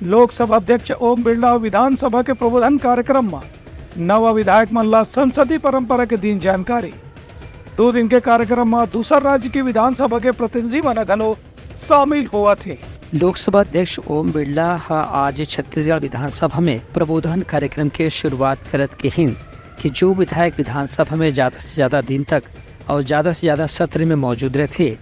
लोकसभा अध्यक्ष ओम बिरला विधानसभा के प्रबोधन कार्यक्रम में नवा विधायक मन ला संसदीय परंपरा के दिन जानकारी। 2 दिन के कार्यक्रम में दूसर राज्य की विधानसभा के प्रतिनिधि मन घलो शामिल हुआ थे। लोकसभा अध्यक्ष ओम बिरला आज छत्तीसगढ़ विधानसभा में प्रबोधन कार्यक्रम के शुरुआत करत कहिन कि जो विधायक विधानसभा में ज्यादा से ज्यादा दिन तक और ज्यादा से ज्यादा सत्र में मौजूद रहते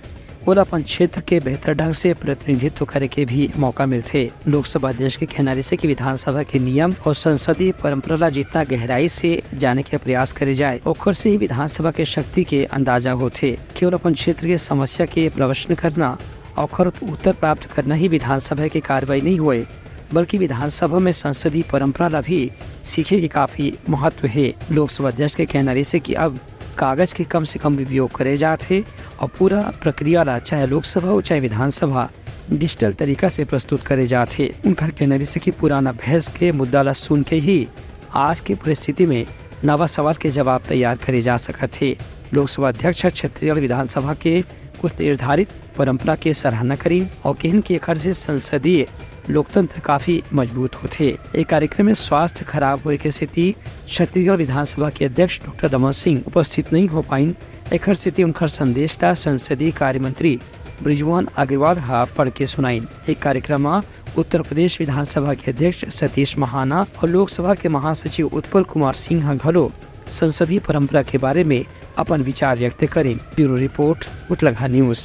और अपन क्षेत्र के बेहतर ढंग से प्रतिनिधित्व करे के भी मौका मिलते। लोकसभा अध्यक्ष के कहना से कि विधानसभा के नियम और संसदीय परंपरा ला जितना गहराई से जाने के प्रयास करे जाए ओखर से ही विधानसभा के शक्ति के अंदाजा होते। केवल अपन क्षेत्र के समस्या के प्रवचन करना और उत्तर प्राप्त करना ही विधानसभा की कार्रवाई नहीं हुए, बल्कि विधानसभा में संसदीय परंपरा ला भी सीखे के काफी महत्व है। लोकसभा अध्यक्ष के कहना से कि अब कागज के कम से कम उपयोग करे जाते और पूरा प्रक्रिया ला चाहे लोकसभा हो चाहे विधानसभा डिजिटल तरीका से प्रस्तुत करे जाते। उनका कहना से कि पुराना बहस के मुद्दा ला सुन के ही आज की परिस्थिति में नवा सवाल के जवाब तैयार करे जा सकते थे। लोकसभा अध्यक्ष छत्तीसगढ़ विधानसभा के कुछ निर्धारित परंपरा के सराहना करी और कहन के एकर से संसदीय लोकतंत्र काफी मजबूत होते। एक कार्यक्रम में स्वास्थ्य खराब होने के स्थिति छत्तीसगढ़ विधानसभा के अध्यक्ष डॉक्टर दमन सिंह उपस्थित नहीं हो पाइन। एकर स्थिति उनका संदेश था संसदीय कार्य मंत्री ब्रिजवान अग्रवाल पढ़ के सुनाइन। एक कार्यक्रम में उत्तर प्रदेश विधानसभा के अध्यक्ष सतीश महाना और लोकसभा के महासचिव उत्पल कुमार सिंह घलो संसदीय परंपरा के बारे में अपन विचार व्यक्त करें। ब्यूरो रिपोर्ट मुतलगा न्यूज।